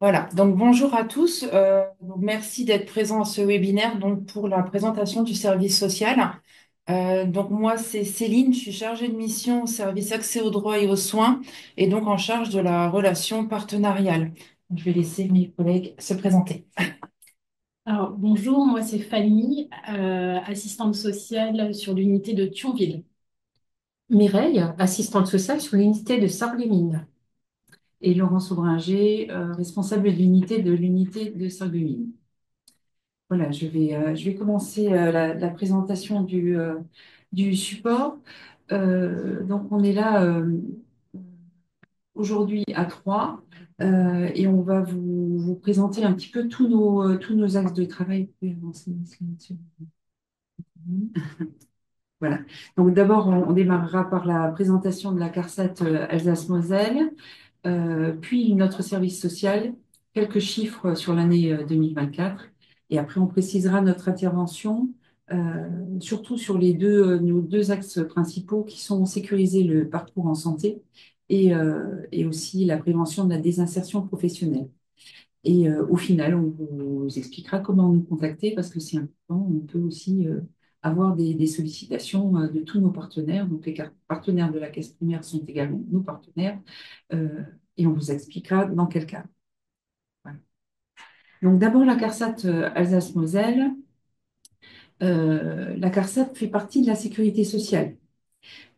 Voilà, donc bonjour à tous. Donc merci d'être présents à ce webinaire donc pour la présentation du service social. Donc moi c'est Céline, je suis chargée de mission au service accès aux droits et aux soins et donc en charge de la relation partenariale. Je vais laisser mes collègues se présenter. Alors, bonjour, moi c'est Fanny, assistante sociale sur l'unité de Thionville. Mireille, assistante sociale sur l'unité de Sarreguemines. Et Laurence Aubringer, responsable de l'unité de Sarreguemines. Voilà, je vais commencer la présentation du support. Donc, on est là aujourd'hui à trois et on va vous présenter un petit peu tous nos axes de travail. Vous pouvez avancer, s'il vous plaît. Voilà. Donc d'abord, on démarrera par la présentation de la CARSAT Alsace-Moselle, puis notre service social, quelques chiffres sur l'année 2024, et après on précisera notre intervention, surtout sur nos deux axes principaux qui sont sécuriser le parcours en santé et aussi la prévention de la désinsertion professionnelle. Et au final, on vous expliquera comment nous contacter parce que c'est important. On peut aussi avoir des sollicitations de tous nos partenaires. Donc, les partenaires de la caisse primaire sont également nos partenaires et on vous expliquera dans quel cas. Voilà. Donc, d'abord, la CARSAT Alsace-Moselle. La CARSAT fait partie de la sécurité sociale.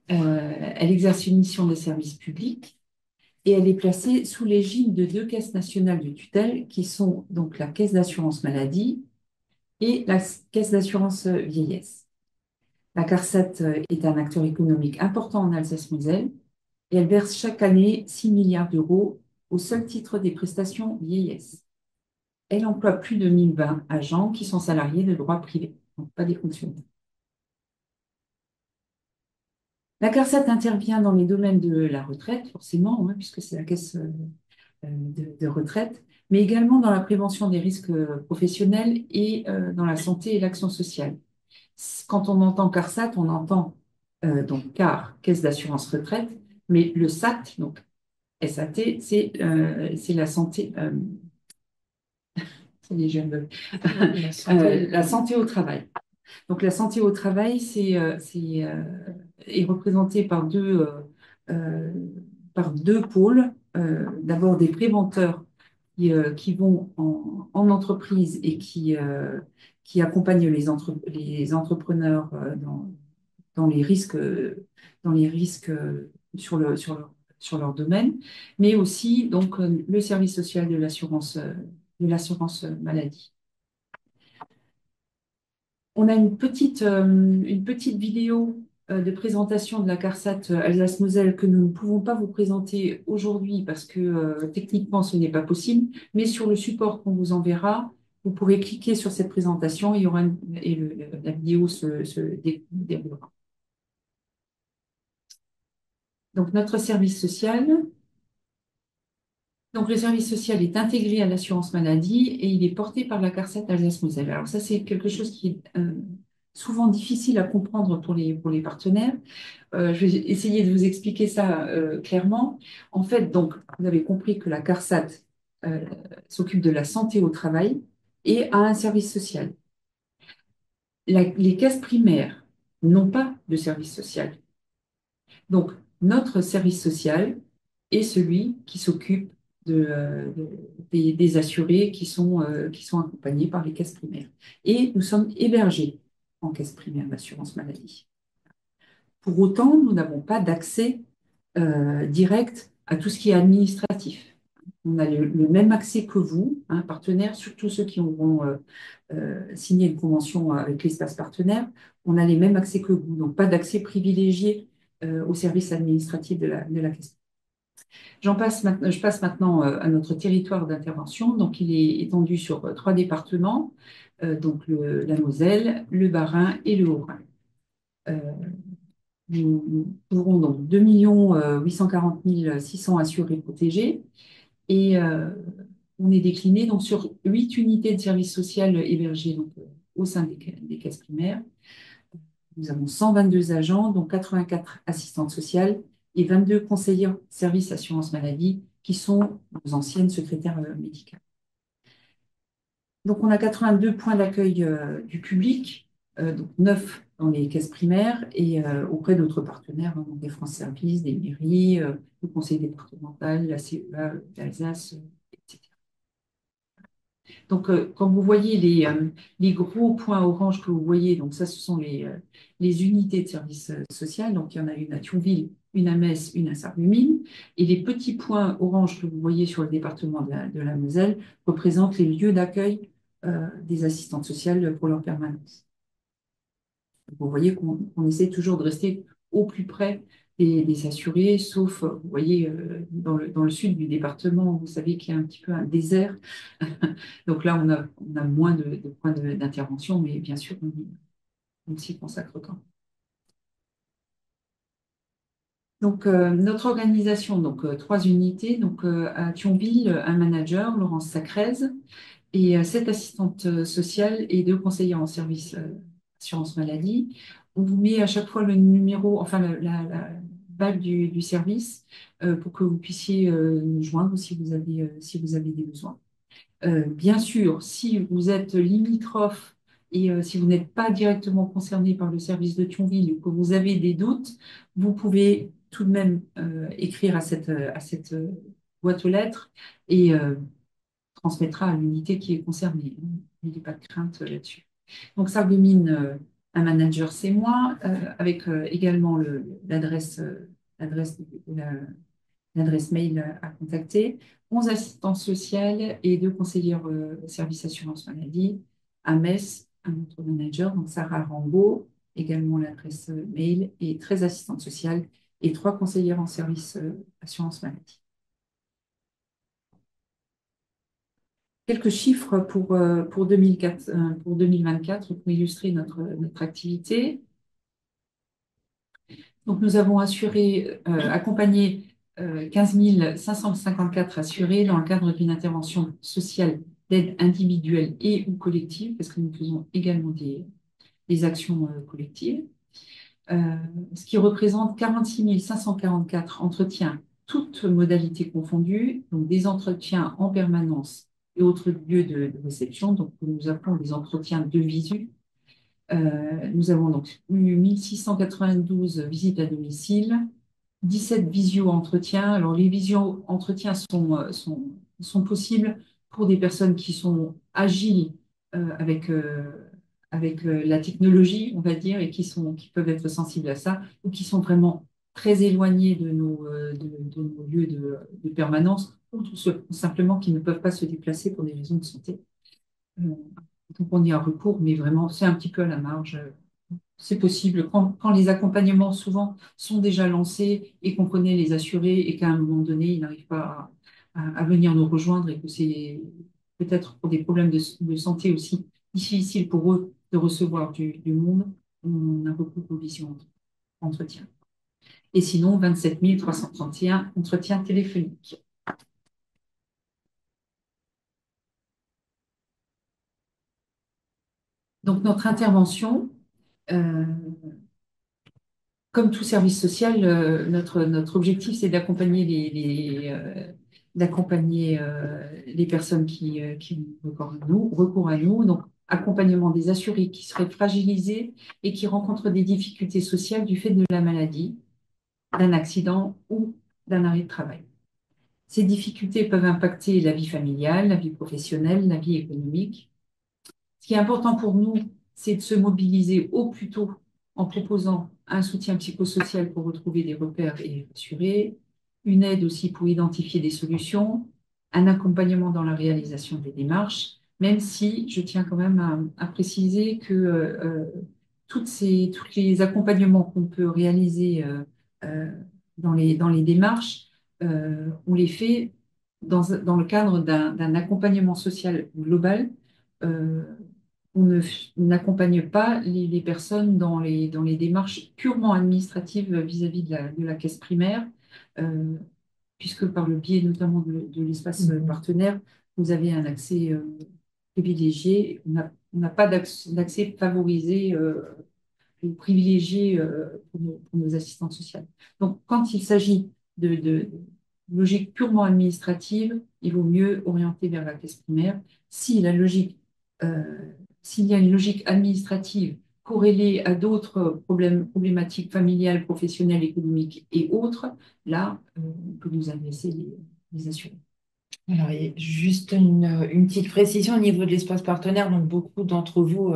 Elle exerce une mission de service public et elle est placée sous l'égide de deux caisses nationales de tutelle qui sont donc la caisse d'assurance maladie et la caisse d'assurance vieillesse. La CARSAT est un acteur économique important en Alsace-Moselle et elle verse chaque année 6 milliards d'euros au seul titre des prestations vieillesse. Elle emploie plus de 1020 agents qui sont salariés de droit privé, donc pas des fonctionnaires. La CARSAT intervient dans les domaines de la retraite, forcément, hein, puisque c'est la caisse de retraite, mais également dans la prévention des risques professionnels et dans la santé et l'action sociale. Quand on entend CARSAT, on entend donc CAR, Caisse d'assurance retraite, mais le SAT, donc SAT, c'est la santé, c'est les jeunes, la santé au travail. Donc la santé au travail, est représenté euh, par deux pôles. D'abord des préventeurs qui vont en entreprise et qui accompagnent les entrepreneurs dans les risques, sur leur domaine, mais aussi donc le service social de l'assurance maladie. On a une petite vidéo de présentation de la CARSAT Alsace-Moselle que nous ne pouvons pas vous présenter aujourd'hui parce que techniquement ce n'est pas possible, mais sur le support qu'on vous enverra, vous pourrez cliquer sur cette présentation et, la vidéo se déroulera. Donc notre service social. Donc, le service social est intégré à l'assurance maladie et il est porté par la CARSAT Alsace-Moselle. Alors, ça, c'est quelque chose qui est souvent difficile à comprendre pour les partenaires. Je vais essayer de vous expliquer ça clairement. En fait, donc, vous avez compris que la CARSAT euh, s'occupe de la santé au travail et a un service social. Les caisses primaires n'ont pas de service social. Donc, notre service social est celui qui s'occupe des assurés qui sont accompagnés par les caisses primaires. Et nous sommes hébergés en caisse primaire d'assurance maladie. Pour autant, nous n'avons pas d'accès direct à tout ce qui est administratif. On a le même accès que vous, hein, partenaires, surtout ceux qui auront signé une convention avec l'espace partenaire. On a les mêmes accès que vous, donc pas d'accès privilégié au service administratif de la caisse. Je passe maintenant à notre territoire d'intervention. Donc, il est étendu sur trois départements, donc la Moselle, le Bas-Rhin et le Haut-Rhin. Euh, nous couvrons donc 2 840 600 assurés protégés et on est décliné donc, sur 8 unités de services sociaux hébergées donc, au sein des caisses primaires. Nous avons 122 agents, dont 84 assistantes sociales et 22 conseillers services assurance maladie qui sont nos anciennes secrétaires médicales. Donc, on a 82 points d'accueil du public, donc 9 dans les caisses primaires et auprès d'autres partenaires, hein, donc des France Services, des mairies, le conseil départemental, la CEA d'Alsace, etc. Donc, quand vous voyez les gros points orange que vous voyez, donc ça, ce sont les unités de service social. Donc, il y en a une à Thionville, une à Metz, une à Sarreguemines. Et les petits points orange que vous voyez sur le département de la Moselle représentent les lieux d'accueil des assistantes sociales pour leur permanence. Vous voyez qu'on essaie toujours de rester au plus près des assurés, sauf, vous voyez, dans le sud du département, vous savez qu'il y a un petit peu un désert. Donc là, on a moins de points d'intervention, mais bien sûr, on s'y consacre quand même. Donc, notre organisation, donc 3 unités. Donc, à Thionville, un manager, Laurence Sacrez, et 7 assistantes sociales et 2 conseillers en service assurance maladie. On vous met à chaque fois le numéro, enfin la balle du service pour que vous puissiez nous joindre si vous avez des besoins. Bien sûr, si vous êtes limitrophe et si vous n'êtes pas directement concerné par le service de Thionville ou que vous avez des doutes, vous pouvez tout de même écrire à cette boîte aux lettres et transmettra à l'unité qui est concernée. Il n'y a pas de crainte là-dessus. Donc, ça domine un manager, c'est moi, avec également l'adresse mail à contacter, 11 assistantes sociales et 2 conseillères service assurance maladie. À Metz, un autre manager, donc Sarah Rambaud, également l'adresse mail, et 13 assistantes sociales et 3 conseillères en service assurance maladie. Quelques chiffres pour 2024 pour illustrer notre activité. Donc, nous avons accompagné 15 554 assurés dans le cadre d'une intervention sociale d'aide individuelle et ou collective, parce que nous faisons également des actions collectives, ce qui représente 46 544 entretiens, toutes modalités confondues, donc des entretiens en permanence et autres lieux de réception, donc que nous appelons des entretiens de visu. Nous avons donc eu 1692 visites à domicile, 17 visio-entretiens. Alors, les visio-entretiens sont possibles pour des personnes qui sont agiles avec la technologie, on va dire, et qui peuvent être sensibles à ça, ou qui sont vraiment très éloignés de nos lieux de permanence, ou simplement qui ne peuvent pas se déplacer pour des raisons de santé. Donc, on y a recours, mais vraiment, c'est un petit peu à la marge. C'est possible quand les accompagnements souvent sont déjà lancés et qu'on connaît les assurés et qu'à un moment donné, ils n'arrivent pas à venir nous rejoindre et que c'est peut-être pour des problèmes de santé aussi difficile pour eux de recevoir du monde, on a recours aux vision entretien. Et sinon, 27 331 entretiens téléphoniques. Donc, notre intervention, comme tout service social, notre objectif, c'est d'accompagner les personnes qui ont recours à nous. Donc, accompagnement des assurés qui seraient fragilisés et qui rencontrent des difficultés sociales du fait de la maladie, d'un accident ou d'un arrêt de travail. Ces difficultés peuvent impacter la vie familiale, la vie professionnelle, la vie économique. Ce qui est important pour nous, c'est de se mobiliser au plus tôt en proposant un soutien psychosocial pour retrouver des repères et rassurer, une aide aussi pour identifier des solutions, un accompagnement dans la réalisation des démarches, même si je tiens quand même à préciser que tous les accompagnements qu'on peut réaliser euh, dans les démarches, on les fait dans le cadre d'un accompagnement social global. euh, on n'accompagne pas les personnes dans les démarches purement administratives vis-à-vis de la caisse primaire, euh, puisque par le biais notamment de l'espace partenaire, vous avez un accès privilégié. On n'a pas d'accès favorisé ou privilégié pour nos assistantes sociales. Donc, quand il s'agit logique purement administrative, il vaut mieux orienter vers la caisse primaire. Si la logique, euh, s'il y a une logique administrative corrélée à d'autres problématiques familiales, professionnelles, économiques et autres, là, on peut nous adresser les assurances. Alors, et juste une petite précision au niveau de l'espace partenaire. Donc, beaucoup d'entre vous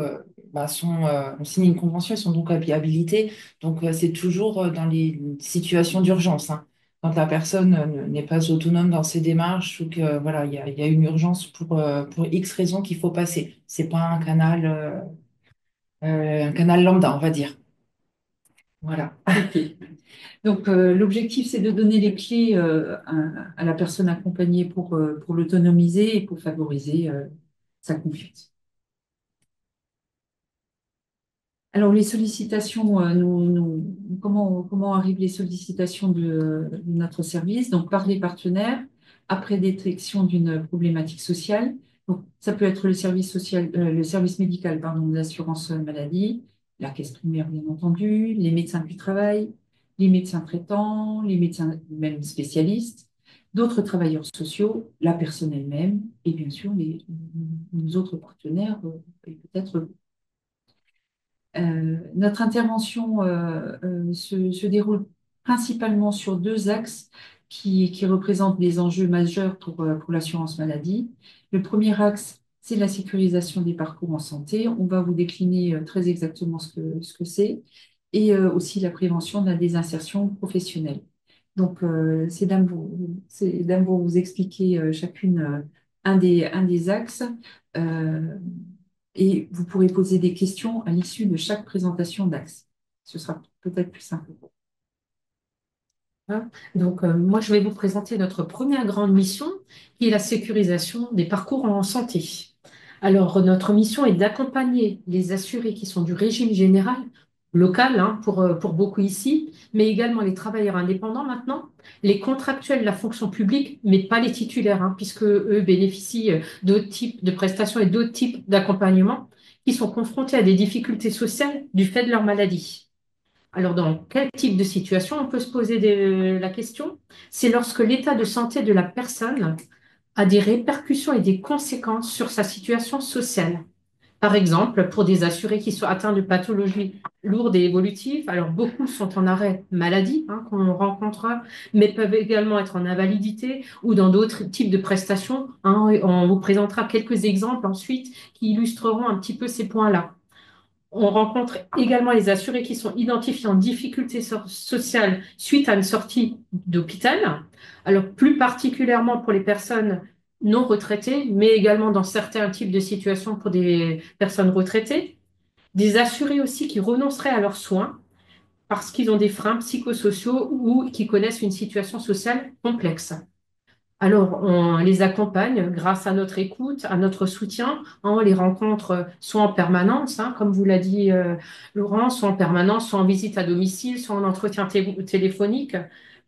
ont signé une convention, ils sont donc habilités. Donc, c'est toujours dans les situations d'urgence, hein. Quand la personne n'est pas autonome dans ses démarches ou que voilà, il y a une urgence pour X raisons qu'il faut passer. C'est pas un canal lambda, on va dire. Voilà. Ok. Donc, l'objectif, c'est de donner les clés à la personne accompagnée pour l'autonomiser et pour favoriser sa confiance. Alors, les sollicitations, comment arrivent les sollicitations de notre service? Donc, par les partenaires, après détection d'une problématique sociale. Donc, ça peut être le service social, le service médical, pardon, de l'assurance maladie, la caisse primaire, bien entendu, les médecins du travail, les médecins traitants, les médecins même spécialistes, d'autres travailleurs sociaux, la personne elle-même, et bien sûr les autres partenaires, et peut-être notre intervention se déroule principalement sur deux axes qui représentent des enjeux majeurs pour l'assurance maladie. Le premier axe, c'est la sécurisation des parcours en santé. On va vous décliner très exactement ce que c'est, et aussi la prévention de la désinsertion professionnelle. Donc, c'est Dame pour vous expliquer chacune un des axes. Euh, et vous pourrez poser des questions à l'issue de chaque présentation d'axe. Ce sera peut-être plus simple. Hein. Donc, moi, je vais vous présenter notre première grande mission, qui est la sécurisation des parcours en santé. Alors, notre mission est d'accompagner les assurés qui sont du régime général, local, hein, pour beaucoup ici, mais également les travailleurs indépendants maintenant, les contractuels de la fonction publique, mais pas les titulaires, hein, puisque eux bénéficient d'autres types de prestations et d'autres types d'accompagnement qui sont confrontés à des difficultés sociales du fait de leur maladie. Alors, dans quel type de situation on peut se poser la question? C'est lorsque l'état de santé de la personne a des répercussions et des conséquences sur sa situation sociale. Par exemple, pour des assurés qui sont atteints de pathologies lourdes et évolutives, alors beaucoup sont en arrêt maladie, hein, qu'on rencontre, mais peuvent également être en invalidité ou dans d'autres types de prestations, hein. On vous présentera quelques exemples ensuite qui illustreront un petit peu ces points-là. On rencontre également les assurés qui sont identifiés en difficulté sociale suite à une sortie d'hôpital. Alors, plus particulièrement pour les personnes non retraitées, mais également dans certains types de situations pour des personnes retraitées. Des assurés aussi qui renonceraient à leurs soins parce qu'ils ont des freins psychosociaux ou qui connaissent une situation sociale complexe. Alors, on les accompagne grâce à notre écoute, à notre soutien. On les rencontre soit en permanence, hein, comme vous l'a dit Laurent, soit en permanence, soit en visite à domicile, soit en entretien téléphonique,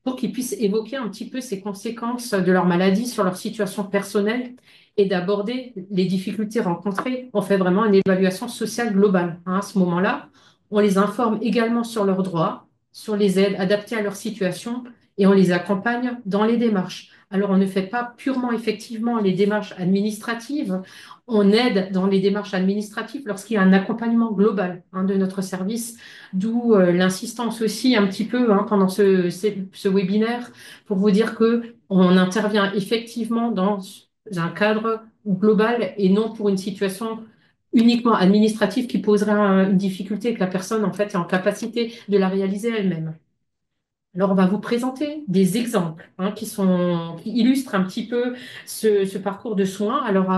pour qu'ils puissent évoquer un petit peu ces conséquences de leur maladie sur leur situation personnelle et d'aborder les difficultés rencontrées. On fait vraiment une évaluation sociale globale, hein, à ce moment-là. On les informe également sur leurs droits, sur les aides adaptées à leur situation et on les accompagne dans les démarches. Alors, on ne fait pas purement effectivement les démarches administratives, on aide dans les démarches administratives lorsqu'il y a un accompagnement global, hein, de notre service, d'où l'insistance aussi un petit peu, hein, pendant ce webinaire pour vous dire qu'on intervient effectivement dans un cadre global et non pour une situation uniquement administrative qui poserait une difficulté et que la personne en fait est en capacité de la réaliser elle-même. Alors, on va vous présenter des exemples, hein, qui illustrent un petit peu ce parcours de soins. Alors,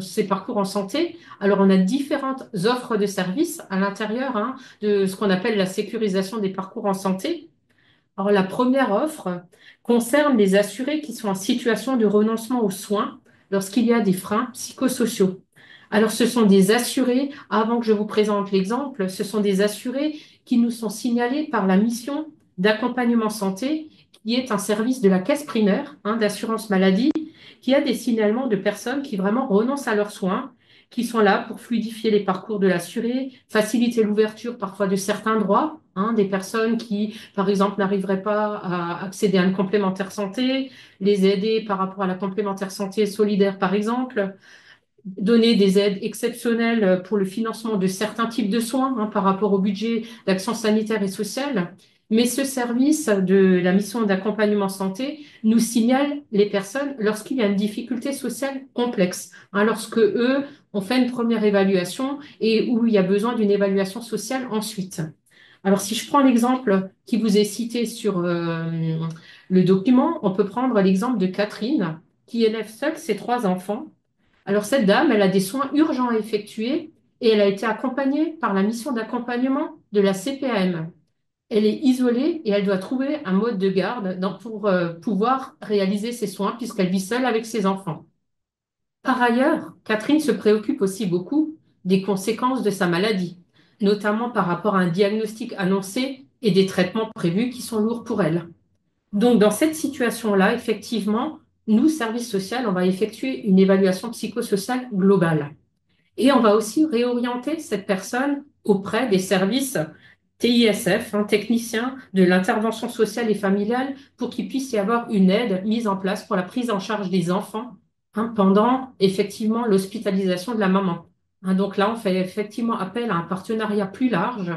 ces parcours en santé. Alors, on a différentes offres de services à l'intérieur, hein, de ce qu'on appelle la sécurisation des parcours en santé. Alors, la première offre concerne les assurés qui sont en situation de renoncement aux soins lorsqu'il y a des freins psychosociaux. Alors, ce sont des assurés, avant que je vous présente l'exemple, ce sont des assurés qui nous sont signalés par la mission d'accompagnement santé, qui est un service de la caisse primaire, hein, d'assurance maladie, qui a des signalements de personnes qui vraiment renoncent à leurs soins, qui sont là pour fluidifier les parcours de l'assuré, faciliter l'ouverture parfois de certains droits, hein, des personnes qui, par exemple, n'arriveraient pas à accéder à un complémentaire santé, les aider par rapport à la complémentaire santé solidaire, par exemple, donner des aides exceptionnelles pour le financement de certains types de soins, par rapport au budget d'action sanitaire et sociale. Mais ce service de la mission d'accompagnement santé nous signale les personnes lorsqu'il y a une difficulté sociale complexe, lorsque eux ont fait une première évaluation et où il y a besoin d'une évaluation sociale ensuite. Alors, si je prends l'exemple qui vous est cité sur le document, on peut prendre l'exemple de Catherine, qui élève seule ses 3 enfants. Alors, cette dame, elle a des soins urgents à effectuer et elle a été accompagnée par la mission d'accompagnement de la CPAM. Elle est isolée et elle doit trouver un mode de garde pour pouvoir réaliser ses soins puisqu'elle vit seule avec ses enfants. Par ailleurs, Catherine se préoccupe aussi beaucoup des conséquences de sa maladie, notamment par rapport à un diagnostic annoncé et des traitements prévus qui sont lourds pour elle. Donc, dans cette situation-là, effectivement, nous, service social, on va effectuer une évaluation psychosociale globale. Et on va aussi réorienter cette personne auprès des services TISF, techniciens de l'intervention sociale et familiale, pour qu'il puisse y avoir une aide mise en place pour la prise en charge des enfants, pendant effectivement l'hospitalisation de la maman. Donc là, on fait effectivement appel à un partenariat plus large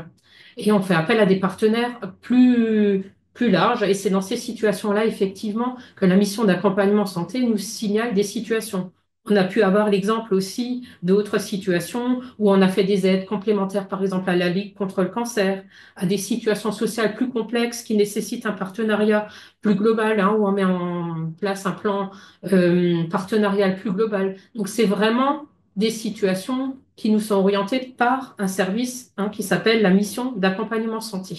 et on fait appel à des partenaires plus larges. Et c'est dans ces situations-là, effectivement, que la mission d'accompagnement santé nous signale des situations. On a pu avoir l'exemple aussi d'autres situations où on a fait des aides complémentaires, par exemple à la Ligue contre le cancer, à des situations sociales plus complexes qui nécessitent un partenariat plus global, où on met en place un plan partenarial plus global. Donc c'est vraiment des situations qui nous sont orientées par un service, qui s'appelle la mission d'accompagnement santé.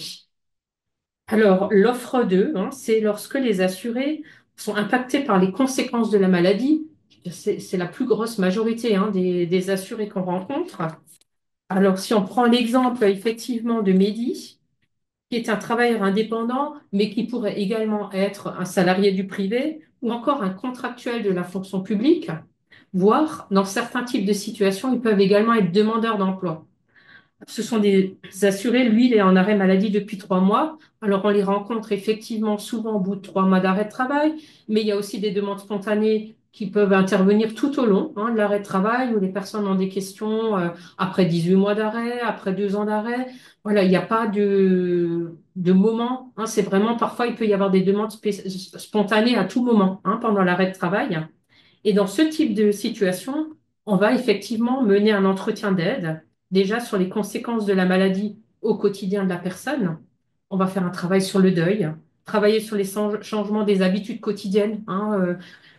Alors, l'offre 2, c'est lorsque les assurés sont impactés par les conséquences de la maladie. C'est la plus grosse majorité, des assurés qu'on rencontre. Alors, si on prend l'exemple effectivement de Mehdi, qui est un travailleur indépendant, mais qui pourrait également être un salarié du privé ou encore un contractuel de la fonction publique, voire dans certains types de situations, ils peuvent également être demandeurs d'emploi. Ce sont des assurés, lui, il est en arrêt maladie depuis 3 mois. Alors, on les rencontre effectivement souvent au bout de 3 mois d'arrêt de travail, mais il y a aussi des demandes spontanées qui peuvent intervenir tout au long, de l'arrêt de travail, où les personnes ont des questions après 18 mois d'arrêt, après 2 ans d'arrêt. Voilà, il n'y a pas de moment. C'est vraiment, parfois, il peut y avoir des demandes spontanées à tout moment, pendant l'arrêt de travail. Et dans ce type de situation, on va effectivement mener un entretien d'aide, déjà sur les conséquences de la maladie au quotidien de la personne. On va faire un travail sur le deuil, travailler sur les changements des habitudes quotidiennes,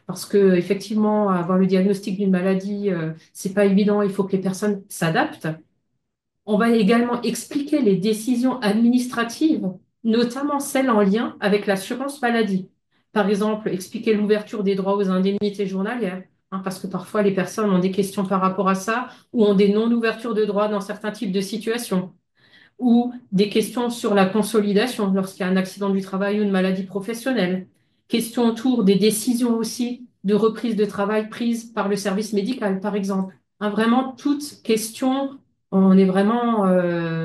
parce que effectivement, avoir le diagnostic d'une maladie, c'est pas évident. Il faut que les personnes s'adaptent. On va également expliquer les décisions administratives, notamment celles en lien avec l'assurance maladie. Par exemple, expliquer l'ouverture des droits aux indemnités journalières, parce que parfois les personnes ont des questions par rapport à ça ou ont des non-ouvertures de droits dans certains types de situations, ou des questions sur la consolidation lorsqu'il y a un accident du travail ou une maladie professionnelle. Questions autour des décisions aussi de reprise de travail prises par le service médical, par exemple. Vraiment, toutes questions,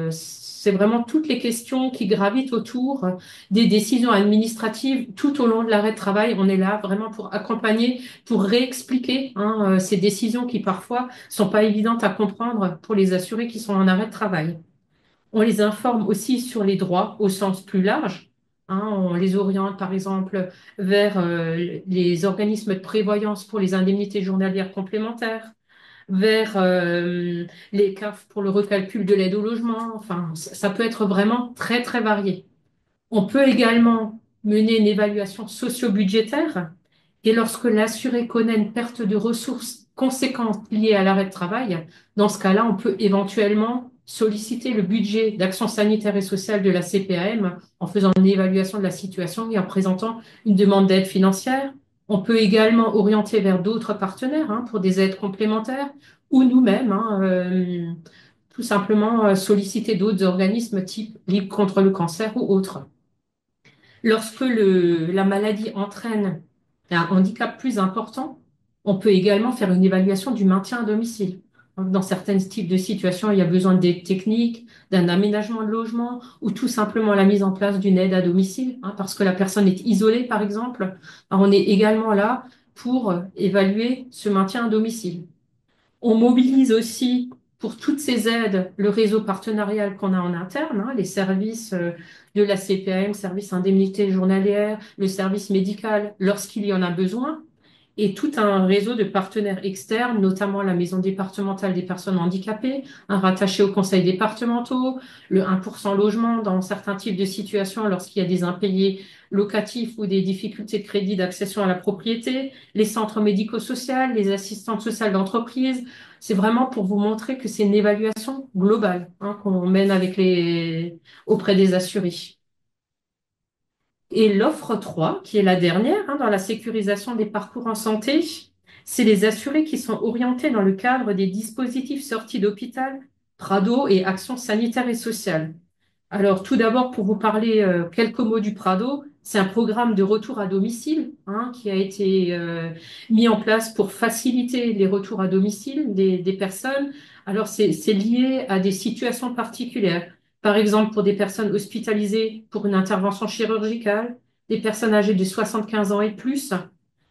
c'est vraiment toutes les questions qui gravitent autour des décisions administratives tout au long de l'arrêt de travail. On est là vraiment pour accompagner, pour réexpliquer ces décisions qui parfois sont pas évidentes à comprendre pour les assurés qui sont en arrêt de travail. On les informe aussi sur les droits au sens plus large. On les oriente, par exemple, vers les organismes de prévoyance pour les indemnités journalières complémentaires, vers les CAF pour le recalcul de l'aide au logement. Enfin, ça peut être vraiment très, très varié. On peut également mener une évaluation socio-budgétaire et lorsque l'assuré connaît une perte de ressources conséquente liée à l'arrêt de travail, dans ce cas-là, on peut éventuellement solliciter le budget d'action sanitaire et sociale de la CPAM en faisant une évaluation de la situation et en présentant une demande d'aide financière. On peut également orienter vers d'autres partenaires pour des aides complémentaires ou nous-mêmes, tout simplement solliciter d'autres organismes type Ligue contre le cancer ou autres. Lorsque la maladie entraîne un handicap plus important, on peut également faire une évaluation du maintien à domicile. Dans certains types de situations, il y a besoin d'aide technique, d'un aménagement de logement ou tout simplement la mise en place d'une aide à domicile, hein, parce que la personne est isolée, par exemple. Alors, on est également là pour évaluer ce maintien à domicile. On mobilise aussi pour toutes ces aides le réseau partenarial qu'on a en interne, hein, les services de la CPAM, service indemnité journalière, le service médical lorsqu'il y en a besoin, et tout un réseau de partenaires externes, notamment la Maison départementale des personnes handicapées, un rattaché aux conseils départementaux, le 1% logement dans certains types de situations lorsqu'il y a des impayés locatifs ou des difficultés de crédit d'accession à la propriété, les centres médico-sociaux, les assistantes sociales d'entreprise. C'est vraiment pour vous montrer que c'est une évaluation globale, hein, qu'on mène auprès des assurés. Et l'offre 3, qui est la dernière, hein, dans la sécurisation des parcours en santé, c'est les assurés qui sont orientés dans le cadre des dispositifs sortis d'hôpital, Prado et Action sanitaire et sociale. Alors, tout d'abord, pour vous parler quelques mots du Prado, c'est un programme de retour à domicile, hein, qui a été mis en place pour faciliter les retours à domicile des personnes. Alors, c'est lié à des situations particulières. Par exemple, pour des personnes hospitalisées pour une intervention chirurgicale, des personnes âgées de 75 ans et plus,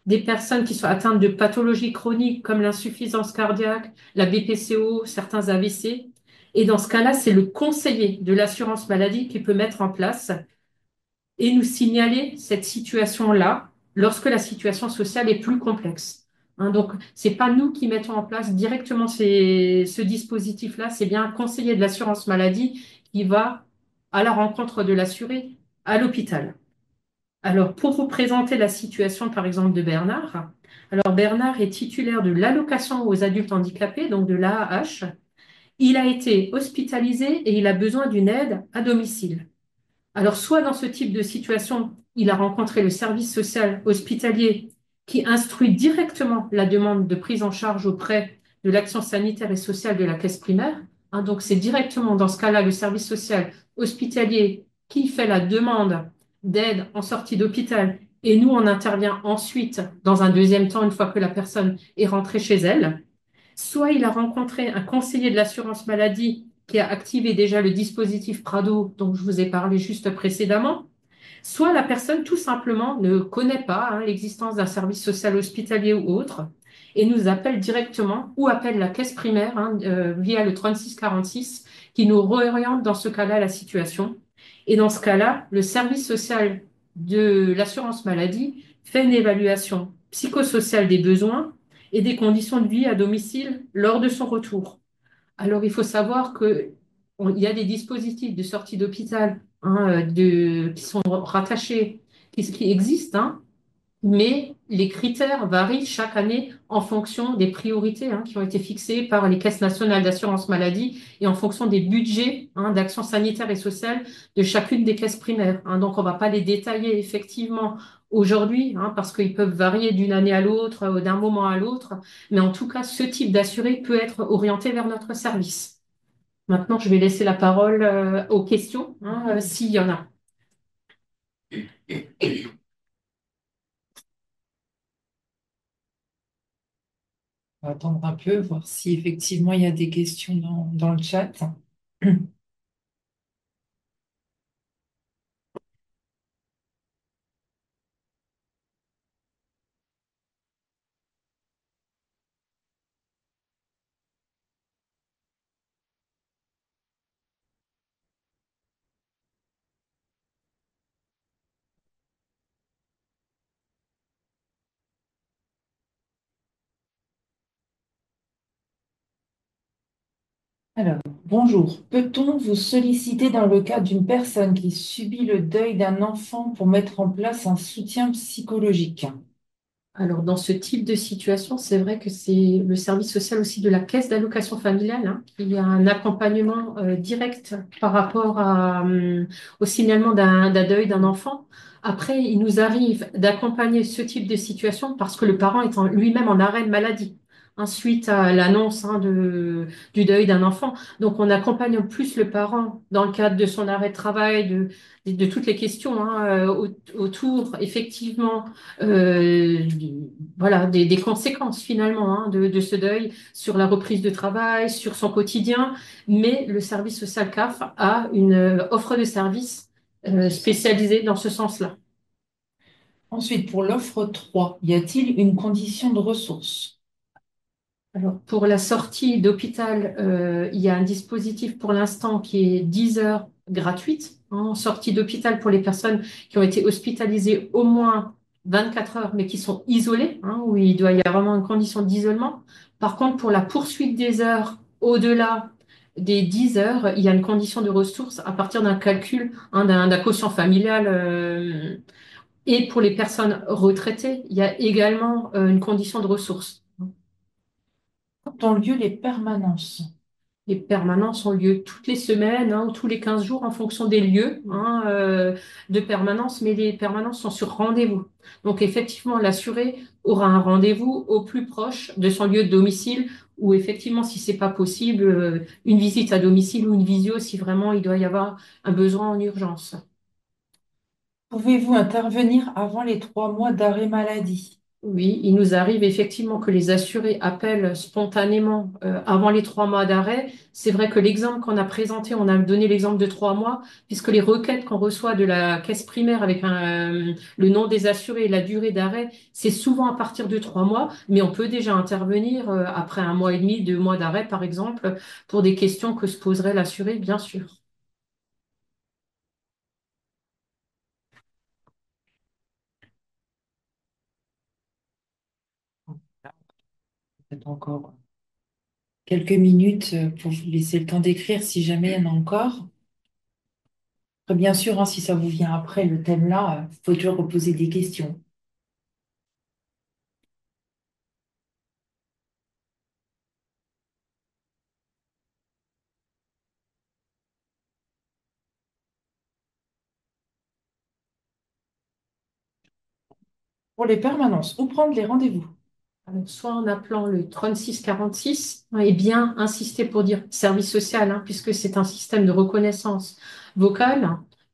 des personnes qui sont atteintes de pathologies chroniques comme l'insuffisance cardiaque, la BPCO, certains AVC. Et dans ce cas-là, c'est le conseiller de l'assurance maladie qui peut mettre en place et nous signaler cette situation-là lorsque la situation sociale est plus complexe. Hein, donc, c'est pas nous qui mettons en place directement ce dispositif-là, c'est bien un conseiller de l'assurance maladie qui va à la rencontre de l'assuré à l'hôpital. Alors, pour vous présenter la situation, par exemple, de Bernard, alors Bernard est titulaire de l'allocation aux adultes handicapés, donc de l'AAH. Il a été hospitalisé et il a besoin d'une aide à domicile. Alors, soit dans ce type de situation, il a rencontré le service social hospitalier qui instruit directement la demande de prise en charge auprès de l'action sanitaire et sociale de la caisse primaire. Hein, donc, c'est directement dans ce cas-là le service social hospitalier qui fait la demande d'aide en sortie d'hôpital. Et nous, on intervient ensuite, dans un deuxième temps, une fois que la personne est rentrée chez elle. Soit il a rencontré un conseiller de l'assurance maladie qui a activé déjà le dispositif Prado dont je vous ai parlé juste précédemment, soit la personne tout simplement ne connaît pas, hein, l'existence d'un service social hospitalier ou autre et nous appelle directement ou appelle la caisse primaire, hein, via le 3646 qui nous réoriente dans ce cas-là la situation. Et dans ce cas-là, le service social de l'assurance maladie fait une évaluation psychosociale des besoins et des conditions de vie à domicile lors de son retour. Alors, il faut savoir il y a des dispositifs de sortie d'hôpital, hein, qui sont rattachés, qui existent, hein, mais les critères varient chaque année en fonction des priorités, hein, qui ont été fixées par les caisses nationales d'assurance maladie et en fonction des budgets, hein, d'action sanitaire et sociale de chacune des caisses primaires, hein. Donc, on ne va pas les détailler effectivement aujourd'hui, hein, parce qu'ils peuvent varier d'une année à l'autre, d'un moment à l'autre. Mais en tout cas, ce type d'assuré peut être orienté vers notre service. Maintenant, je vais laisser la parole aux questions, hein, s'il y en a. On va attendre un peu, voir si effectivement il y a des questions dans le chat. Alors, bonjour. Peut-on vous solliciter dans le cas d'une personne qui subit le deuil d'un enfant pour mettre en place un soutien psychologique? Alors, dans ce type de situation, c'est vrai que c'est le service social aussi de la caisse d'allocation familiale, hein, qui a un accompagnement direct par rapport au signalement d'un deuil d'un enfant. Après, il nous arrive d'accompagner ce type de situation parce que le parent est lui-même en arrêt de maladie. suite à l'annonce du deuil d'un enfant. Donc, on accompagne plus le parent dans le cadre de son arrêt de travail, de toutes les questions autour, effectivement, voilà, des conséquences finalement de ce deuil sur la reprise de travail, sur son quotidien. Mais le service social CAF a une offre de services spécialisée dans ce sens-là. Ensuite, pour l'offre 3, y a-t-il une condition de ressources? Alors, pour la sortie d'hôpital, il y a un dispositif pour l'instant qui est 10 heures gratuites, en sortie d'hôpital pour les personnes qui ont été hospitalisées au moins 24 heures, mais qui sont isolées, où il doit y avoir vraiment une condition d'isolement. Par contre, pour la poursuite des heures au-delà des 10 heures, il y a une condition de ressources à partir d'un calcul, d'un quotient familial. Et pour les personnes retraitées, il y a également une condition de ressources. Quand ont lieu les permanences? Les permanences ont lieu toutes les semaines ou tous les 15 jours en fonction des lieux de permanence, mais les permanences sont sur rendez-vous. Donc effectivement, l'assuré aura un rendez-vous au plus proche de son lieu de domicile ou effectivement, si c'est pas possible, une visite à domicile ou une visio si vraiment il doit y avoir un besoin en urgence. Pouvez-vous intervenir avant les 3 mois d'arrêt maladie? Oui, il nous arrive effectivement que les assurés appellent spontanément avant les 3 mois d'arrêt. C'est vrai que l'exemple qu'on a présenté, on a donné l'exemple de 3 mois, puisque les requêtes qu'on reçoit de la caisse primaire avec le nom des assurés et la durée d'arrêt, c'est souvent à partir de 3 mois, mais on peut déjà intervenir après 1 mois et demi, 2 mois d'arrêt, par exemple, pour des questions que se poserait l'assuré, bien sûr. Peut-être encore quelques minutes pour vous laisser le temps d'écrire si jamais il y en a encore. Après, bien sûr, si ça vous vient après le thème là, vous pouvez toujours reposer des questions. Pour les permanences, où prendre les rendez-vous? Alors, soit en appelant le 36 46 et bien insister pour dire service social, puisque c'est un système de reconnaissance vocale.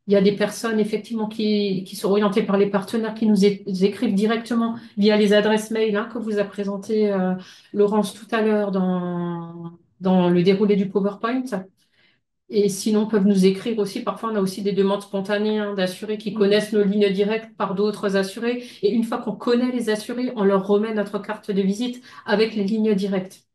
Il y a des personnes effectivement qui sont orientées par les partenaires qui nous écrivent directement via les adresses mail que vous a présenté Laurence tout à l'heure dans le déroulé du PowerPoint. Et sinon, peuvent nous écrire aussi. Parfois, on a aussi des demandes spontanées d'assurés qui connaissent nos lignes directes par d'autres assurés. Et une fois qu'on connaît les assurés, on leur remet notre carte de visite avec les lignes directes.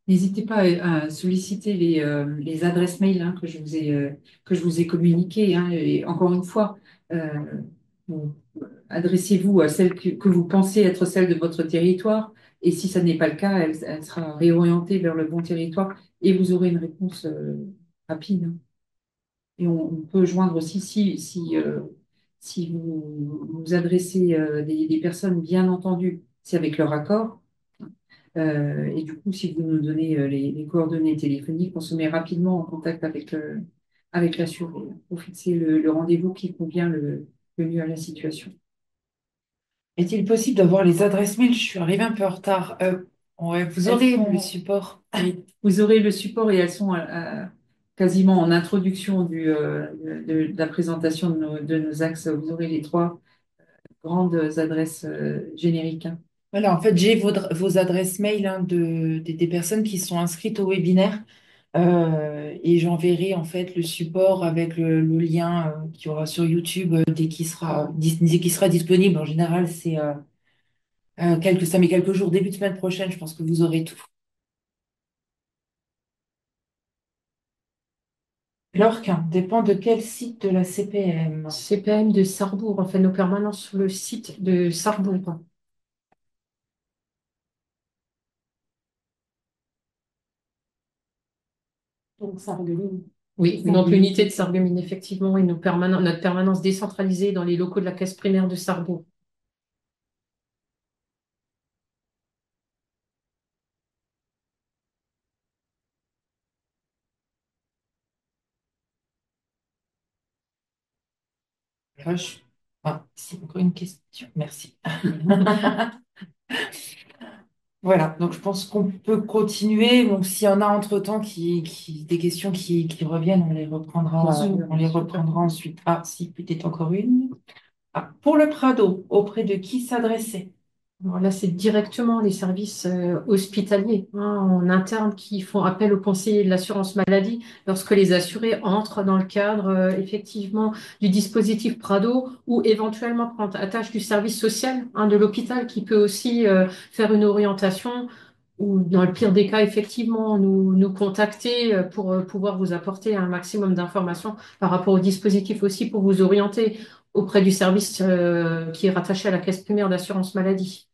N'hésitez pas à solliciter les adresses mail que je vous ai communiquées, et encore une fois, euh, vous- adressez-vous à celle que vous pensez être celle de votre territoire. Et si ça n'est pas le cas, elle sera réorientée vers le bon territoire et vous aurez une réponse rapide, hein. Et on peut joindre aussi si vous vous adressez des personnes, bien entendu, c'est avec leur accord. Et du coup, si vous nous donnez les coordonnées téléphoniques, on se met rapidement en contact avec l'assuré pour fixer le rendez-vous qui convient le mieux à la situation. Est-il possible d'avoir les adresses mail? Je suis arrivée un peu en retard. Ouais, vous Elles aurez sont, le support. oui, vous aurez le support et elles sont quasiment en introduction de la présentation de nos axes. Vous aurez les trois grandes adresses génériques, hein. Voilà, en fait, j'ai vos adresses mail des personnes qui sont inscrites au webinaire et j'enverrai en fait le support avec le lien qu'il y aura sur YouTube dès qu'il sera disponible. En général, ça met quelques jours, début de semaine prochaine, je pense que vous aurez tout. L'ORC dépend de quel site de la CPM? CPM de Sarrebourg, on fait nos permanences sur le site de Sarrebourg. Donc, ça organise. Oui, donc l'unité de Sarreguemines, effectivement, et notre permanence décentralisée dans les locaux de la caisse primaire de Sarrebourg. Vache. Ah, c'est encore une question. Merci. Voilà, donc je pense qu'on peut continuer. Donc s'il y en a entre-temps des questions qui reviennent, Bien sûr, on les bien sûr. reprendra ensuite. Ah, si, peut-être encore une. Ah, pour le Prado, auprès de qui s'adresser? Alors là, c'est directement les services hospitaliers en interne qui font appel au conseiller de l'assurance maladie lorsque les assurés entrent dans le cadre effectivement du dispositif Prado ou éventuellement prendre attache du service social de l'hôpital qui peut aussi faire une orientation ou dans le pire des cas, effectivement, nous contacter pour pouvoir vous apporter un maximum d'informations par rapport au dispositif aussi pour vous orienter auprès du service qui est rattaché à la caisse primaire d'assurance maladie.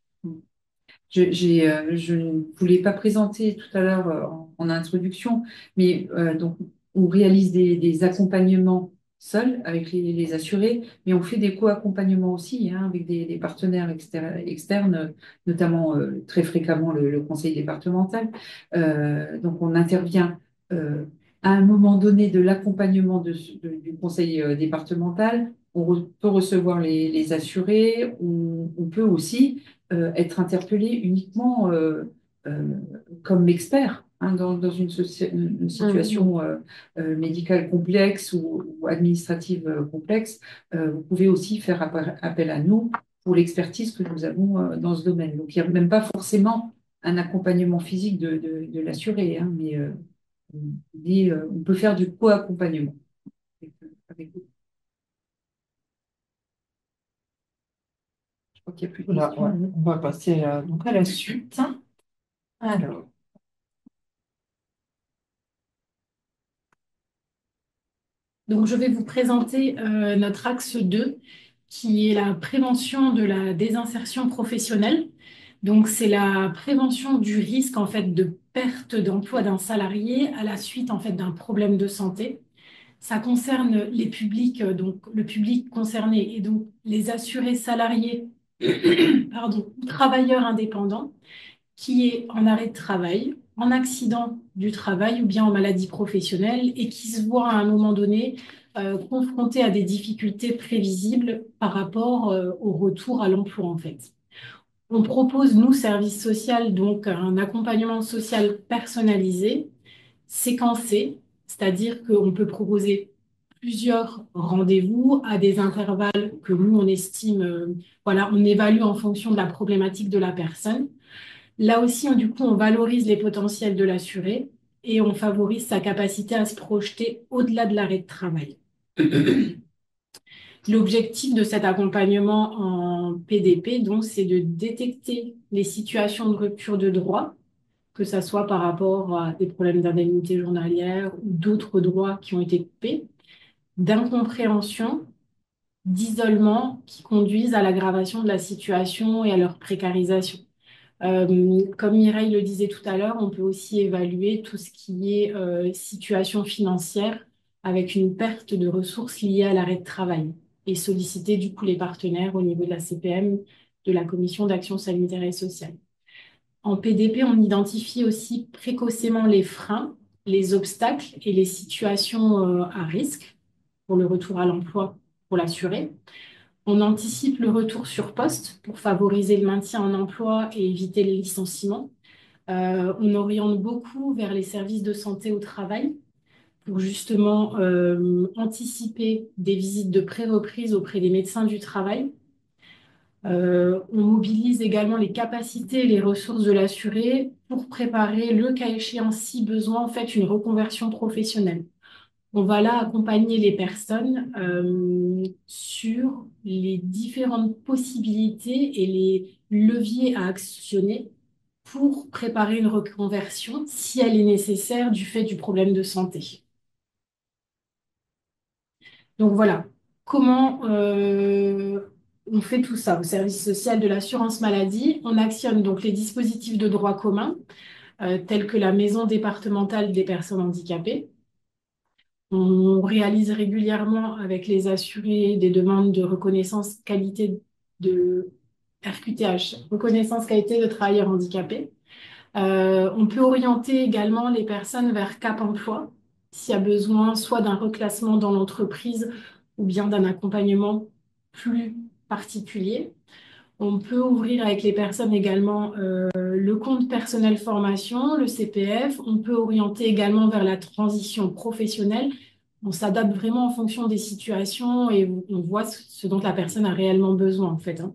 Je ne voulais pas présenter tout à l'heure en introduction, mais donc on réalise des accompagnements seuls avec les assurés, mais on fait des co-accompagnements aussi avec des partenaires externes, notamment très fréquemment le conseil départemental. Donc on intervient à un moment donné de l'accompagnement du conseil départemental. Peut recevoir les assurés. On peut aussi être interpellé uniquement euh, comme expert dans une Mhm. situation médicale complexe ou administrative complexe. Vous pouvez aussi faire appel à nous pour l'expertise que nous avons dans ce domaine. Donc, il n'y a même pas forcément un accompagnement physique de l'assuré, mais on peut faire du co-accompagnement avec vous. Je crois qu'il n'y a plus de Voilà, ouais. questions. On va passer donc à la suite. Alors, Donc, je vais vous présenter notre axe 2, qui est la prévention de la désinsertion professionnelle. Donc, c'est la prévention du risque en fait de perte d'emploi d'un salarié à la suite en fait d'un problème de santé. Ça concerne les publics, donc le public concerné et donc les assurés salariés, pardon, ou travailleurs indépendants qui est en arrêt de travail, en accident du travail ou bien en maladie professionnelle et qui se voit à un moment donné confronté à des difficultés prévisibles par rapport au retour à l'emploi en fait. On propose, nous, service social, donc un accompagnement social personnalisé, séquencé, c'est-à-dire qu'on peut proposer plusieurs rendez-vous à des intervalles que nous, on estime, voilà, on évalue en fonction de la problématique de la personne. Là aussi, du coup, on valorise les potentiels de l'assuré et on favorise sa capacité à se projeter au-delà de l'arrêt de travail. L'objectif de cet accompagnement en PDP, donc, c'est de détecter les situations de rupture de droit, que ce soit par rapport à des problèmes d'indemnité journalière ou d'autres droits qui ont été coupés, d'incompréhension, d'isolement qui conduisent à l'aggravation de la situation et à leur précarisation. Comme Mireille le disait tout à l'heure, on peut aussi évaluer tout ce qui est situation financière avec une perte de ressources liées à l'arrêt de travail et solliciter du coup les partenaires au niveau de la CPM, de la Commission d'action sanitaire et sociale. En PDP, on identifie aussi précocement les freins, les obstacles et les situations à risque pour le retour à l'emploi pour l'assuré. On anticipe le retour sur poste pour favoriser le maintien en emploi et éviter les licenciements. On oriente beaucoup vers les services de santé au travail pour justement anticiper des visites de pré-reprise auprès des médecins du travail. On mobilise également les capacités et les ressources de l'assuré pour préparer, le cas échéant, si besoin, en fait, une reconversion professionnelle. On va là accompagner les personnes sur les différentes possibilités et les leviers à actionner pour préparer une reconversion si elle est nécessaire du fait du problème de santé. Donc voilà, comment on fait tout ça au service social de l'assurance maladie. On actionne donc les dispositifs de droit commun tels que la maison départementale des personnes handicapées. On réalise régulièrement avec les assurés des demandes de reconnaissance qualité de RQTH, reconnaissance qualité de travailleur handicapé. On peut orienter également les personnes vers Cap Emploi s'il y a besoin soit d'un reclassement dans l'entreprise ou bien d'un accompagnement plus particulier. On peut ouvrir avec les personnes également le compte personnel formation, le CPF. On peut orienter également vers la transition professionnelle. On s'adapte vraiment en fonction des situations et on voit ce dont la personne a réellement besoin en fait, hein.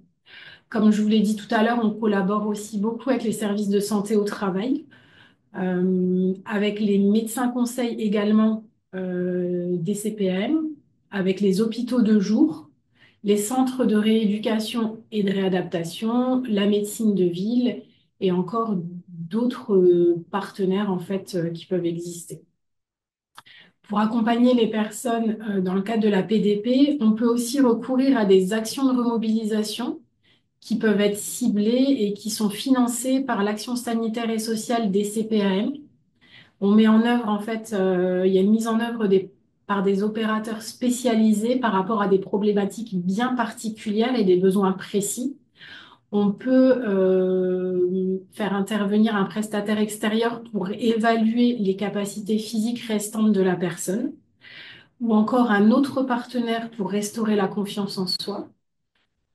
Comme je vous l'ai dit tout à l'heure, on collabore aussi beaucoup avec les services de santé au travail, avec les médecins conseils également des CPM, avec les hôpitaux de jour, les centres de rééducation et de réadaptation, la médecine de ville et encore d'autres partenaires en fait qui peuvent exister. Pour accompagner les personnes dans le cadre de la PDP, on peut aussi recourir à des actions de remobilisation qui peuvent être ciblées et qui sont financées par l'action sanitaire et sociale des CPAM. On met en œuvre, en fait, il y a une mise en œuvre par des opérateurs spécialisés par rapport à des problématiques bien particulières et des besoins précis. On peut faire intervenir un prestataire extérieur pour évaluer les capacités physiques restantes de la personne, ou encore un autre partenaire pour restaurer la confiance en soi,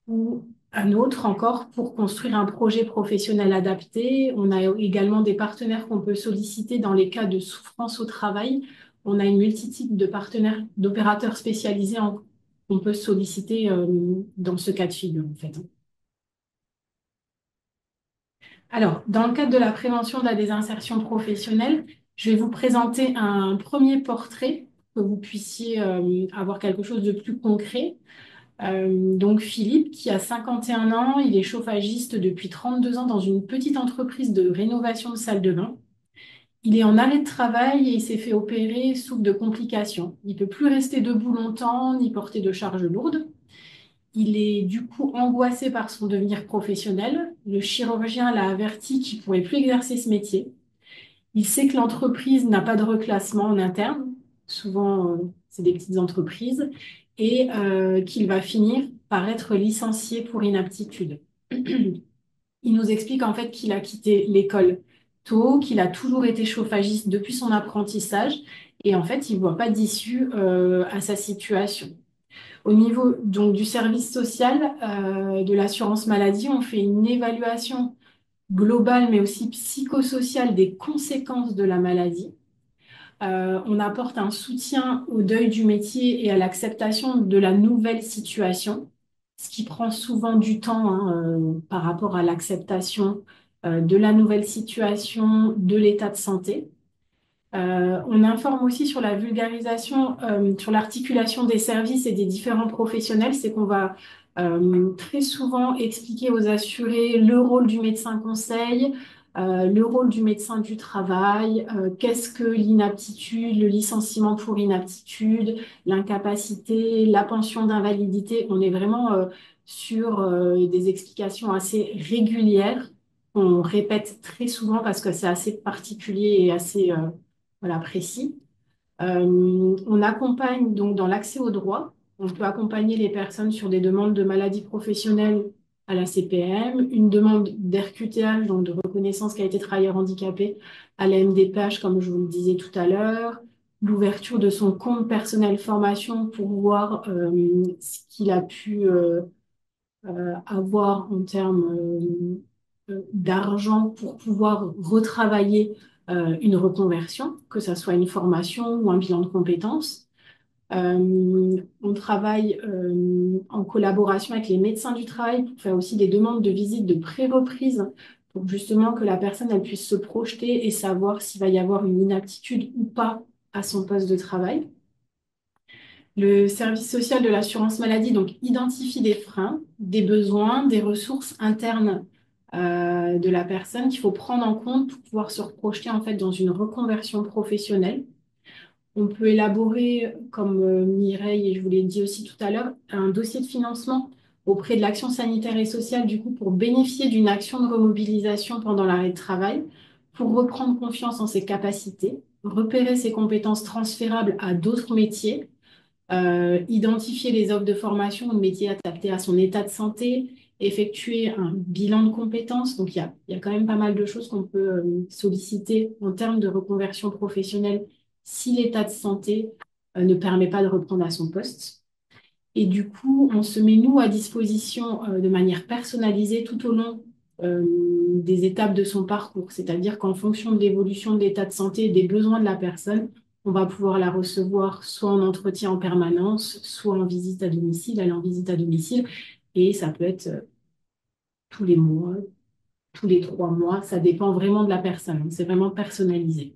ou un autre encore pour construire un projet professionnel adapté. On a également des partenaires qu'on peut solliciter dans les cas de souffrance au travail. On a une multitude de partenaires, d'opérateurs spécialisés qu'on peut solliciter dans ce cas de figure, en fait. Alors, dans le cadre de la prévention de la désinsertion professionnelle, je vais vous présenter un premier portrait pour que vous puissiez avoir quelque chose de plus concret. Donc Philippe, qui a 51 ans, il est chauffagiste depuis 32 ans dans une petite entreprise de rénovation de salles de bain. Il est en arrêt de travail et il s'est fait opérer, souffre de complications. Il ne peut plus rester debout longtemps ni porter de charges lourdes. Il est du coup angoissé par son devenir professionnel. Le chirurgien l'a averti qu'il ne pourrait plus exercer ce métier. Il sait que l'entreprise n'a pas de reclassement en interne. Souvent, c'est des petites entreprises. Et qu'il va finir par être licencié pour inaptitude. Il nous explique en fait qu'il a quitté l'école tôt, qu'il a toujours été chauffagiste depuis son apprentissage. Et en fait, il ne voit pas d'issue à sa situation. Au niveau donc, du service social de l'assurance maladie, on fait une évaluation globale, mais aussi psychosociale des conséquences de la maladie. On apporte un soutien au deuil du métier et à l'acceptation de la nouvelle situation, ce qui prend souvent du temps hein, par rapport à l'acceptation de la nouvelle situation, de l'état de santé. On informe aussi sur la vulgarisation, sur l'articulation des services et des différents professionnels. C'est qu'on va très souvent expliquer aux assurés le rôle du médecin conseil, le rôle du médecin du travail, qu'est-ce que l'inaptitude, le licenciement pour inaptitude, l'incapacité, la pension d'invalidité. On est vraiment sur des explications assez régulières. On répète très souvent parce que c'est assez particulier et assez voilà, précis. On accompagne donc dans l'accès aux droits. On peut accompagner les personnes sur des demandes de maladies professionnelles à la CPM, une demande d'RQTH, donc de reconnaissance qualité travailleur handicapé à la MDPH, comme je vous le disais tout à l'heure, l'ouverture de son compte personnel formation pour voir ce qu'il a pu avoir en termes d'argent pour pouvoir retravailler une reconversion, que ce soit une formation ou un bilan de compétences. On travaille en collaboration avec les médecins du travail pour faire aussi des demandes de visite de pré-reprise pour justement que la personne elle puisse se projeter et savoir s'il va y avoir une inaptitude ou pas à son poste de travail. Le service social de l'assurance maladie donc, identifie des freins, des besoins, des ressources internes de la personne qu'il faut prendre en compte pour pouvoir se projeter en fait, dans une reconversion professionnelle. On peut élaborer, comme Mireille et je vous l'ai dit aussi tout à l'heure, un dossier de financement auprès de l'action sanitaire et sociale du coup, pour bénéficier d'une action de remobilisation pendant l'arrêt de travail, pour reprendre confiance en ses capacités, repérer ses compétences transférables à d'autres métiers, identifier les offres de formation ou de métiers adaptés à son état de santé, effectuer un bilan de compétences. Donc, il y a quand même pas mal de choses qu'on peut solliciter en termes de reconversion professionnelle si l'état de santé ne permet pas de reprendre à son poste. Et du coup, on se met, nous, à disposition de manière personnalisée tout au long des étapes de son parcours. C'est-à-dire qu'en fonction de l'évolution de l'état de santé et des besoins de la personne, on va pouvoir la recevoir soit en entretien en permanence, soit en visite à domicile, aller en visite à domicile. Et ça peut être tous les mois, tous les 3 mois. Ça dépend vraiment de la personne. C'est vraiment personnalisé.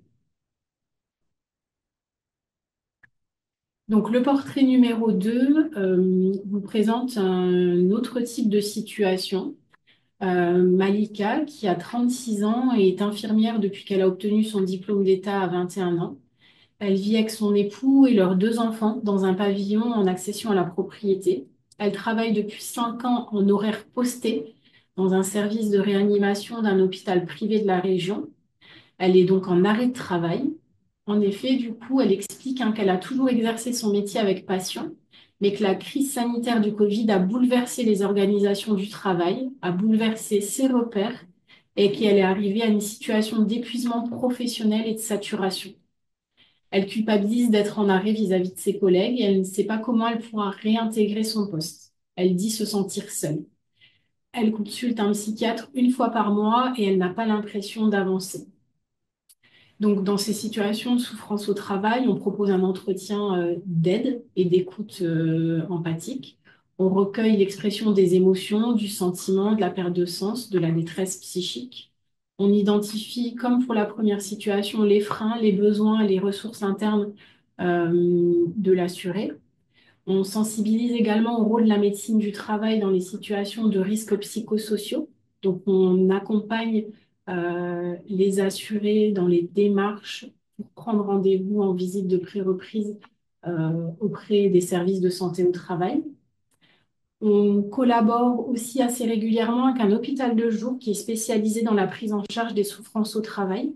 Donc, le portrait numéro 2 vous présente un autre type de situation. Malika, qui a 36 ans et est infirmière depuis qu'elle a obtenu son diplôme d'État à 21 ans. Elle vit avec son époux et leurs 2 enfants dans un pavillon en accession à la propriété. Elle travaille depuis 5 ans en horaire posté dans un service de réanimation d'un hôpital privé de la région. Elle est donc en arrêt de travail. En effet, du coup, elle explique qu'elle a toujours exercé son métier avec passion, mais que la crise sanitaire du Covid a bouleversé les organisations du travail, a bouleversé ses repères et qu'elle est arrivée à une situation d'épuisement professionnel et de saturation. Elle culpabilise d'être en arrêt vis-à-vis de ses collègues et elle ne sait pas comment elle pourra réintégrer son poste. Elle dit se sentir seule. Elle consulte un psychiatre 1 fois par mois et elle n'a pas l'impression d'avancer. Donc, dans ces situations de souffrance au travail, on propose un entretien d'aide et d'écoute empathique. On recueille l'expression des émotions, du sentiment, de la perte de sens, de la détresse psychique. On identifie, comme pour la première situation, les freins, les besoins, les ressources internes de l'assuré. On sensibilise également au rôle de la médecine du travail dans les situations de risques psychosociaux. Donc, on accompagne les assurés dans les démarches pour prendre rendez-vous en visite de pré-reprise auprès des services de santé au travail. On collabore aussi assez régulièrement avec un hôpital de jour qui est spécialisé dans la prise en charge des souffrances au travail.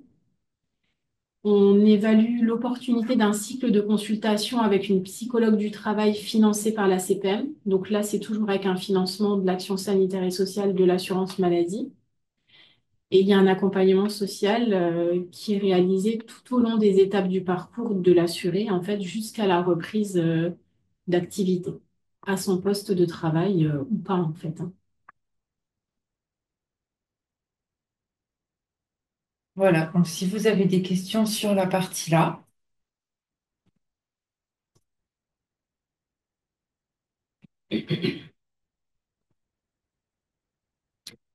On évalue l'opportunité d'un cycle de consultation avec une psychologue du travail financée par la CPM. Donc là, c'est toujours avec un financement de l'action sanitaire et sociale de l'assurance maladie. Et il y a un accompagnement social qui est réalisé tout au long des étapes du parcours de l'assuré, en fait, jusqu'à la reprise d'activité à son poste de travail ou pas, en fait, hein. Voilà, donc si vous avez des questions sur la partie là.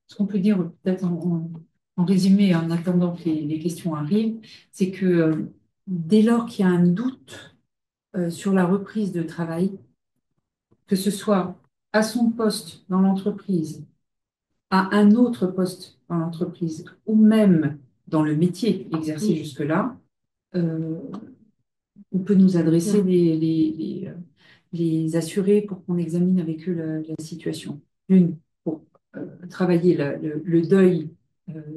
Ce qu'on peut dire peut-être en résumé, en attendant que les questions arrivent, c'est que dès lors qu'il y a un doute sur la reprise de travail, que ce soit à son poste dans l'entreprise, à un autre poste dans l'entreprise, ou même dans le métier exercé Mm. jusque-là, euh, on peut nous adresser Mm. les assurés pour qu'on examine avec eux la situation. Une, pour travailler le deuil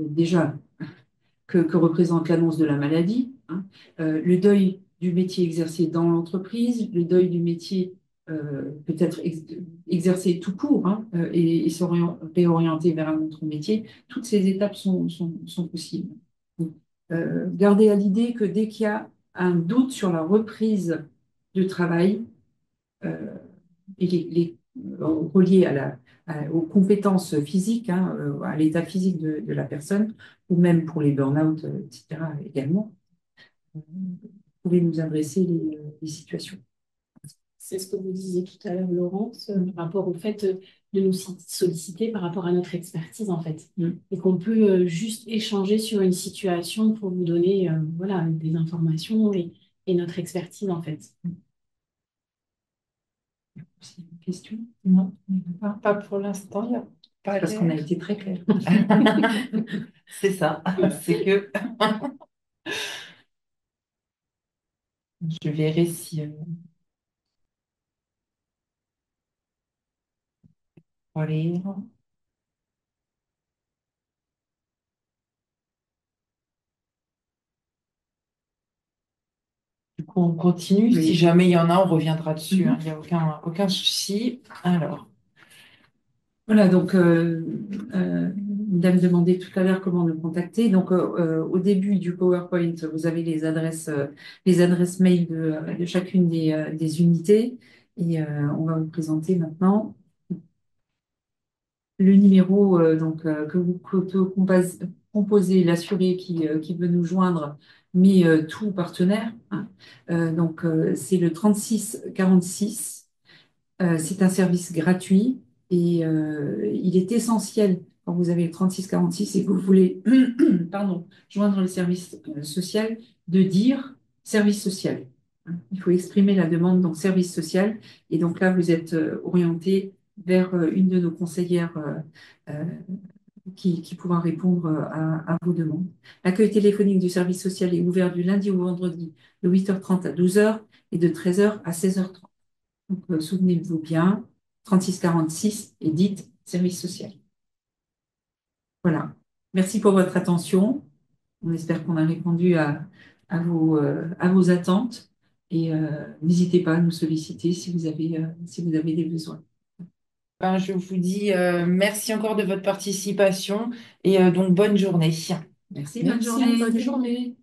déjà que représente l'annonce de la maladie, hein, le deuil du métier exercé dans l'entreprise, le deuil du métier peut-être exercé tout court, hein, et se réorienter vers un autre métier. Toutes ces étapes sont possibles. Donc, gardez à l'idée que dès qu'il y a un doute sur la reprise de travail, euh, et relié aux compétences physiques, hein, à l'état physique de la personne, ou même pour les burn-out, etc. également, vous pouvez nous adresser les situations. C'est ce que vous disiez tout à l'heure, Laurence, par rapport au fait de nous solliciter par rapport à notre expertise, en fait. Mm. Et qu'on peut juste échanger sur une situation pour vous donner voilà, des informations et notre expertise, en fait. C'est une question? Non, Il n'y en a pas. pas pour l'instant, il n'y a pas Parce qu'on a l'air. été très clair. C'est ça, c'est que je verrai si pour aller. Du coup, on continue. Si Oui. jamais il y en a, on reviendra dessus, hein. Mhm. Il n'y a aucun souci. Alors, Voilà, donc une dame demandait tout à l'heure comment nous contacter. Donc au début du PowerPoint, vous avez les adresses mail de chacune des unités. Et on va vous présenter maintenant le numéro que vous peut composer l'assuré qui veut nous joindre, mais tout partenaire, hein. C'est le 36 46. C'est un service gratuit et il est essentiel quand vous avez le 36 46 et que vous voulez pardon, joindre le service social de dire service social. Il faut exprimer la demande, donc service social. Et donc là, vous êtes orienté vers une de nos conseillères euh, qui pourra répondre à vos demandes. L'accueil téléphonique du service social est ouvert du lundi au vendredi de 8h30 à 12h et de 13h à 16h30. Donc, souvenez-vous bien, 36 46 et dites service social. Voilà. Merci pour votre attention. On espère qu'on a répondu à vos attentes et n'hésitez pas à nous solliciter si vous avez des besoins. Ben, je vous dis merci encore de votre participation et donc bonne journée. Merci, bonne Merci, journée. bonne journée.